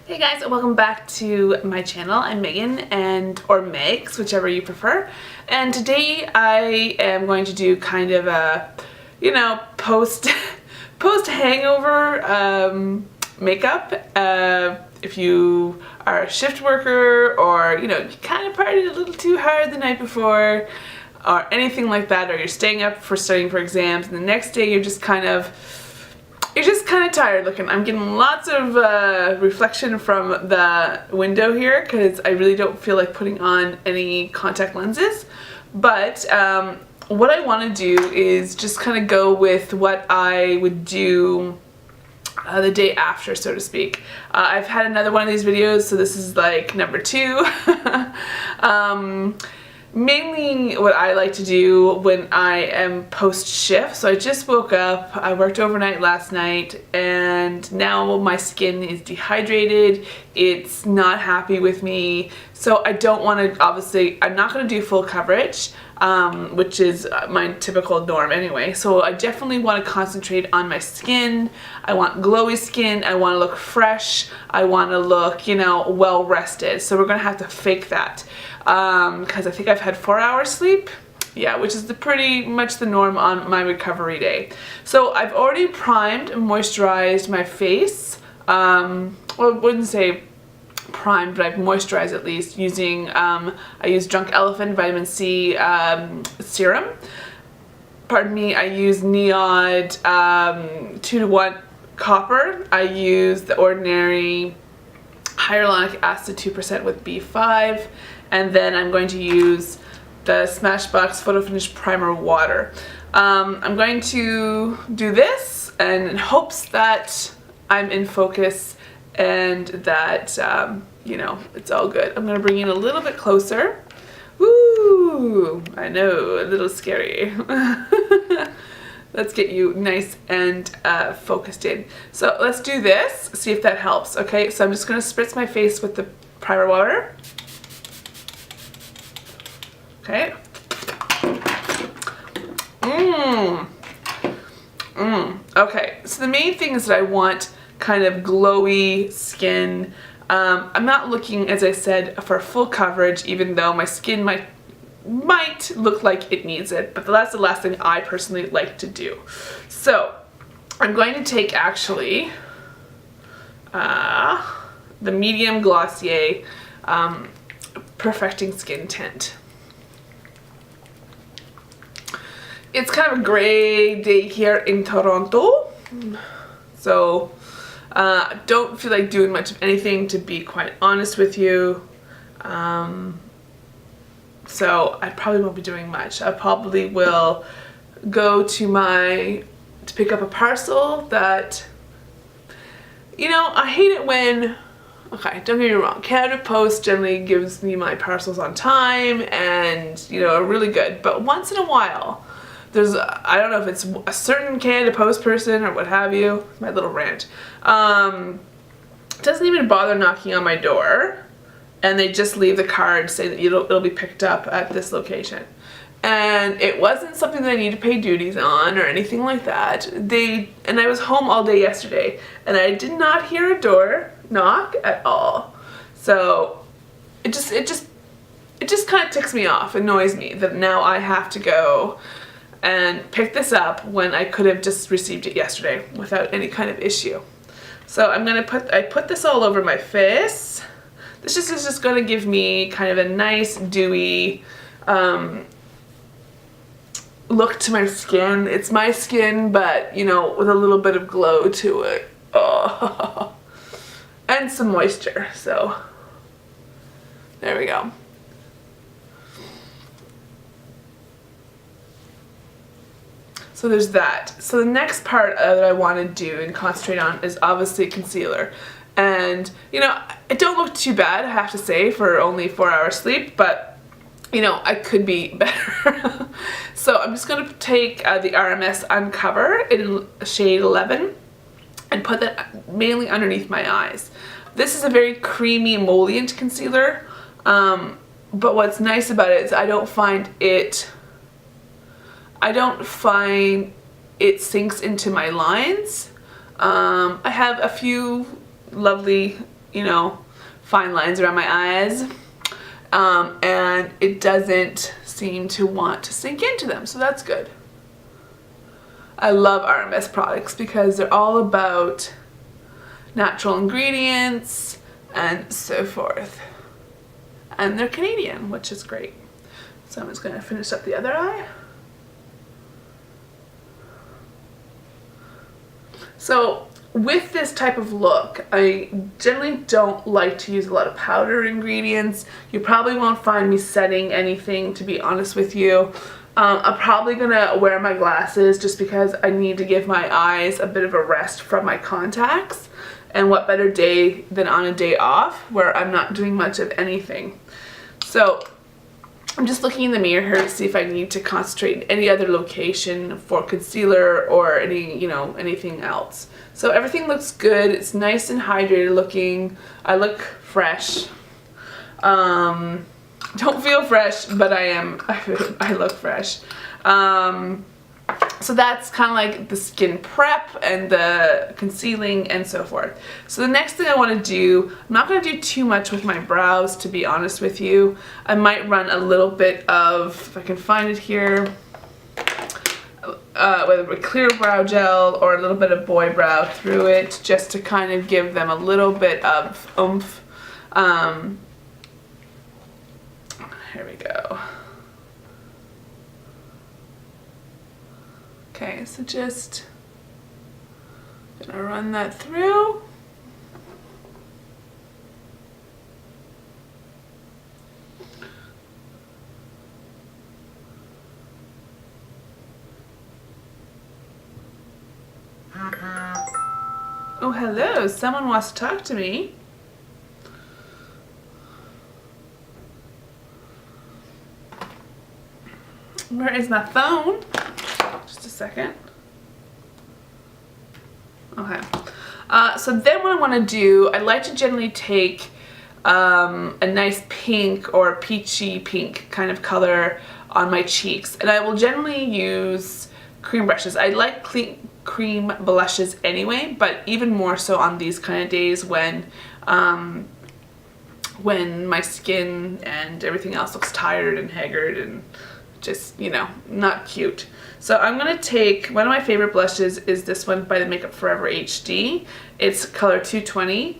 Hey guys, welcome back to my channel. I'm Megan or Megs, whichever you prefer. And today I am going to do kind of a, post hangover makeup. If you are a shift worker or you kind of partied a little too hard the night before or anything like that, or you're staying up for studying for exams and the next day you're just kind of tired looking. I'm getting lots of reflection from the window here because I really don't feel like putting on any contact lenses. But what I want to do is just kind of go with what I would do the day after, so to speak. I've had another one of these videos, so this is like number 2. Mainly what I like to do when I am post-shift. So I just woke up, I worked overnight last night, and now my skin is dehydrated. It's not happy with me. So I don't want to, obviously, I'm not going to do full coverage, which is my typical norm anyway. So I definitely want to concentrate on my skin. I want glowy skin. I want to look fresh. I want to look, well rested. So we're going to have to fake that. Because I think I've had 4 hours sleep, yeah, which is pretty much the norm on my recovery day. So I've already primed and moisturized my face. Well, I wouldn't say primed, but I've moisturized at least using, I use Drunk Elephant Vitamin C serum. Pardon me, I use Neod 2-to-1 copper. I use the ordinary hyaluronic acid 2% with B5. And then I'm going to use the Smashbox Photo Finish Primer Water. I'm going to do this and in hopes that I'm in focus and that, it's all good. I'm going to bring you in a little bit closer. Woo! I know, a little scary. Let's get you nice and focused in. So let's do this, see if that helps, okay? So I'm just going to spritz my face with the primer water. Okay. Okay, so the main thing is that I want kind of glowy skin. I'm not looking, as I said, for full coverage, even though my skin might look like it needs it, but that's the last thing I personally like to do. So I'm going to take actually the medium Glossier Perfecting Skin Tint. It's kind of a gray day here in Toronto, so don't feel like doing much of anything, to be quite honest with you. So I probably won't be doing much. I probably will go to pick up a parcel that, I hate it when, okay, don't get me wrong, Canada Post generally gives me my parcels on time and, are really good, but once in a while, I don't know if it's a certain Canada Post person or what have you, my little rant, doesn't even bother knocking on my door, and they just leave the card saying that it'll be picked up at this location. And it wasn't something that I need to pay duties on or anything like that. And I was home all day yesterday, and I did not hear a door knock at all. So it just kind of ticks me off, annoys me that now I have to go and pick this up when I could have just received it yesterday without any kind of issue. So I put this all over my face. This is just going to give me kind of a nice dewy look to my skin. It's my skin, but with a little bit of glow to it. Oh. And some moisture. So there we go. So there's that. So the next part that I want to do and concentrate on is obviously concealer. And, it don't look too bad, I have to say, for only 4 hours sleep, but, I could be better. So I'm just going to take the RMS Uncover in shade 11 and put that mainly underneath my eyes. This is a very creamy emollient concealer, but what's nice about it is I don't find it sinks into my lines. I have a few lovely you know, fine lines around my eyes. And it doesn't seem to want to sink into them, so that's good. I love RMS products because they're all about natural ingredients and so forth. And they're Canadian, which is great. So I'm just going to finish up the other eye. So with this type of look, I generally don't like to use a lot of powder ingredients. You probably won't find me setting anything, to be honest with you. I'm probably gonna wear my glasses just because I need to give my eyes a bit of a rest from my contacts. And what better day than on a day off where I'm not doing much of anything. So I'm just looking in the mirror here to see if I need to concentrate in any other location for concealer or any, you know, anything else. So everything looks good. It's nice and hydrated looking. I look fresh. Don't feel fresh, but I am. I look fresh. So that's kind of like the skin prep and the concealing and so forth. So the next thing I want to do, I'm not going to do too much with my brows, to be honest with you. I might run a little bit of, if I can find it here, whether it be clear brow gel or a little bit of boy brow through it, just to kind of give them a little bit of oomph. Here we go. Okay, so just gonna run that through. Oh, hello, someone wants to talk to me. Where is my phone? Just a second. Okay. So then what I want to do, I like to generally take a nice pink or peachy pink kind of color on my cheeks. And I will generally use cream brushes. I like cream blushes anyway, but even more so on these kind of days when my skin and everything else looks tired and haggard and just, you know, not cute. So I'm going to take, one of my favorite blushes is this one by the Makeup Forever HD. It's color 220.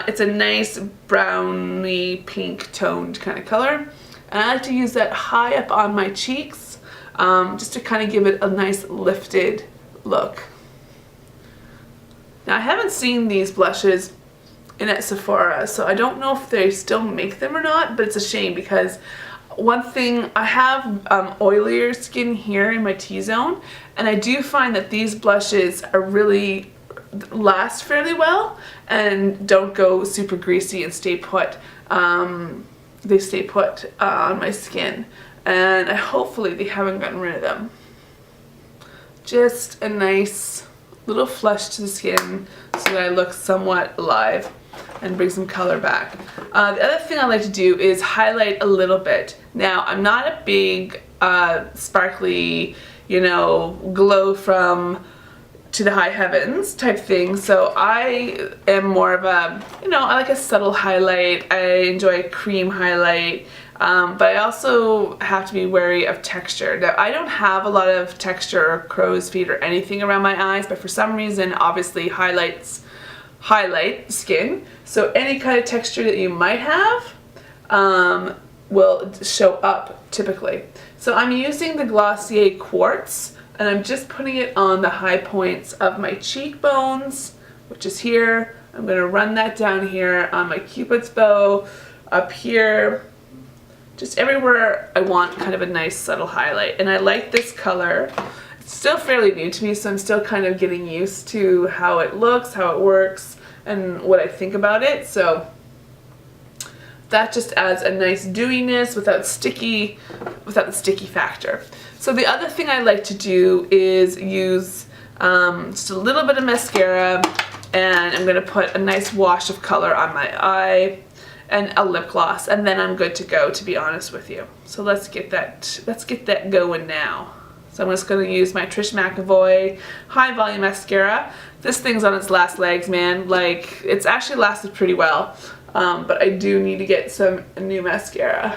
It's a nice browny pink toned kind of color. And I like to use that high up on my cheeks just to kind of give it a nice lifted look. Now I haven't seen these blushes in at Sephora, so I don't know if they still make them or not, but it's a shame because one thing, I have oilier skin here in my T-zone, and I do find that these blushes are really last fairly well and don't go super greasy and stay put. They stay put on my skin, and hopefully they haven't gotten rid of them. Just a nice little flush to the skin so that I look somewhat alive and bring some color back. The other thing I like to do is highlight a little bit. Now, I'm not a big sparkly, you know, glow from to the high heavens type thing, so I am more of a, you know, I like a subtle highlight. I enjoy a cream highlight, but I also have to be wary of texture. Now, I don't have a lot of texture or crow's feet or anything around my eyes, but for some reason, obviously highlight skin, so any kind of texture that you might have will show up typically. So I'm using the Glossier Quartz, and I'm just putting it on the high points of my cheekbones, which is here. I'm going to run that down here on my Cupid's bow, up here, just everywhere I want kind of a nice subtle highlight. And I like this color. It's still fairly new to me, so I'm still kind of getting used to how it looks, how it works, and what I think about it. So that just adds a nice dewiness without the sticky factor. So the other thing I like to do is use just a little bit of mascara, and I'm going to put a nice wash of color on my eye and a lip gloss, and then I'm good to go, to be honest with you. So let's get that going now. So I'm just going to use my Trish McEvoy High Volume Mascara. This thing's on its last legs, man. Like, it's actually lasted pretty well. But I do need to get some new mascara.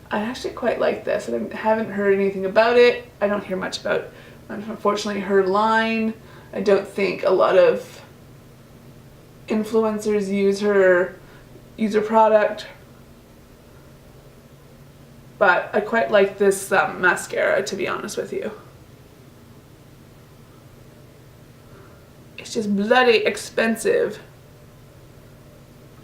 I actually quite like this. I haven't heard anything about it. I don't hear much about, unfortunately, her line. I don't think a lot of influencers use her product. But I quite like this mascara, to be honest with you. It's just bloody expensive.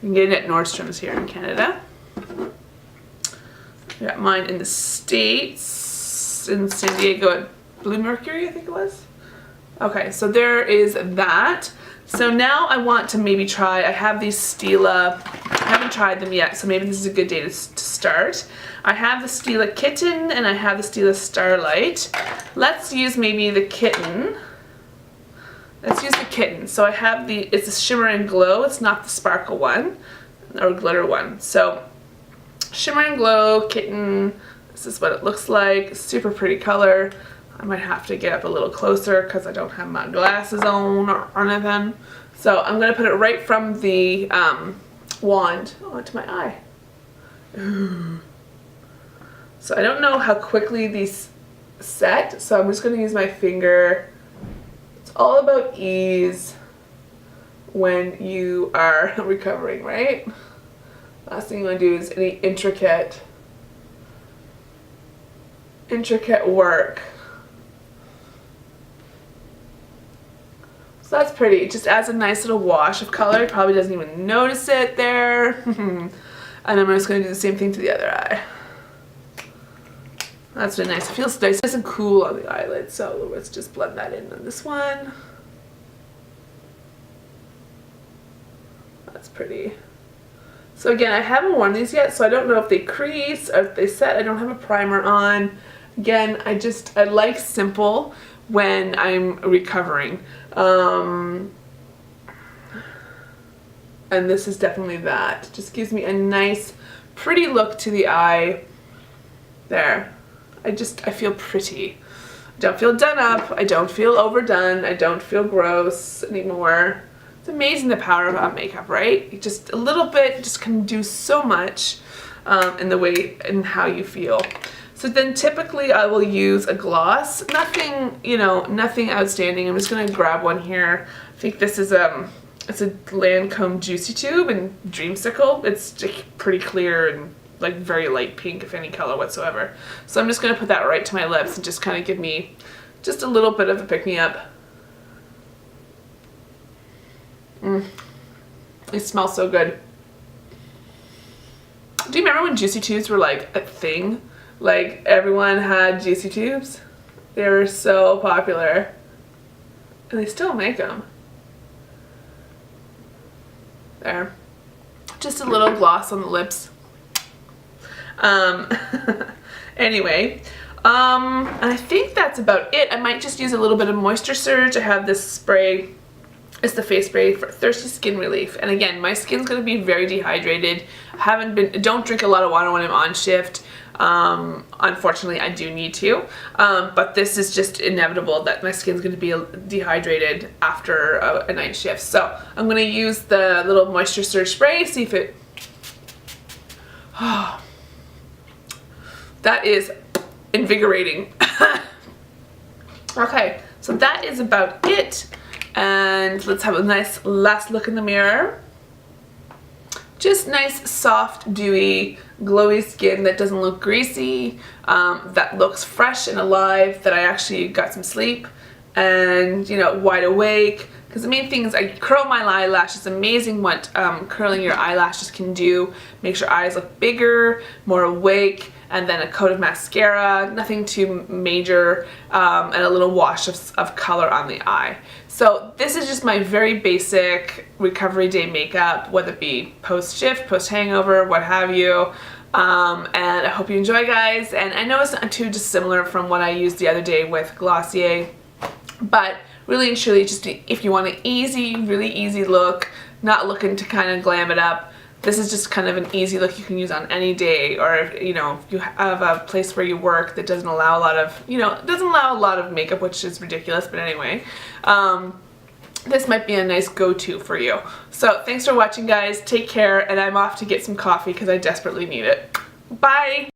You can get it at Nordstrom's here in Canada. I got mine in the States, in San Diego at Blue Mercury, I think it was. Okay, so there is that. So now I want to maybe try, I have these Stila, I haven't tried them yet, so maybe this is a good day to start. I have the Stila Kitten and I have the Stila Starlight. Let's use maybe the Kitten. Let's use the Kitten. So I have it's a Shimmer and Glow, it's not the sparkle one, or glitter one. So Shimmer and Glow, Kitten, this is what it looks like, super pretty color. I might have to get up a little closer because I don't have my glasses on or anything. So I'm going to put it right from the wand onto my eye. Ooh. So I don't know how quickly these set, so I'm just going to use my finger. It's all about ease when you are recovering, right? Last thing you want to do is any intricate work. So that's pretty. It just adds a nice little wash of color. Probably doesn't even notice it there. And I'm just going to do the same thing to the other eye. That's really nice. It feels nice and cool on the eyelid. So let's just blend that in on this one. That's pretty. So again, I haven't worn these yet, so I don't know if they crease or if they set. I don't have a primer on. Again, I like simple when I'm recovering. And this is definitely that. Just gives me a nice, pretty look to the eye. There. I feel pretty. I don't feel done up. I don't feel overdone. I don't feel gross anymore. It's amazing the power of makeup, right? Just a little bit just can do so much in the way and how you feel. So then typically I will use a gloss. Nothing, nothing outstanding. I'm just gonna grab one here. I think this is it's a Lancome Juicy Tube in Dreamsicle. It's pretty clear and like very light pink, if any color whatsoever. So I'm just gonna put that right to my lips and just kind of give me just a little bit of a pick-me-up. It smells so good. Do you remember when Juicy Tubes were like a thing? Like everyone had Juicy Tubes? They were so popular. And they still make them. There. Just a little gloss on the lips. Anyway, and I think that's about it. I might just use a little bit of Moisture Surge. I have this spray. It's the face spray for thirsty skin relief. And again, my skin's gonna be very dehydrated. Don't drink a lot of water when I'm on shift. Unfortunately, I do need to. But this is just inevitable that my skin's gonna be dehydrated after a night shift. So I'm gonna use the little Moisture Surge spray, see if it, that is invigorating. Okay, so that is about it. And let's have a nice last look in the mirror. Just nice, soft, dewy, glowy skin that doesn't look greasy, that looks fresh and alive, that I actually got some sleep and, wide awake. Because the main thing is I curl my eyelashes. Amazing what curling your eyelashes can do. Makes your eyes look bigger, more awake, and then a coat of mascara, nothing too major, and a little wash of color on the eye. So this is just my very basic recovery day makeup, whether it be post-shift, post-hangover, what have you. And I hope you enjoy, guys. And I know it's not too dissimilar from what I used the other day with Glossier, but really and truly, just if you want an really easy look, not looking to kind of glam it up, this is just kind of an easy look you can use on any day. Or if you have a place where you work that doesn't allow a lot of, doesn't allow a lot of makeup, which is ridiculous, but anyway. this might be a nice go-to for you. So thanks for watching, guys. Take care, and I'm off to get some coffee because I desperately need it. Bye!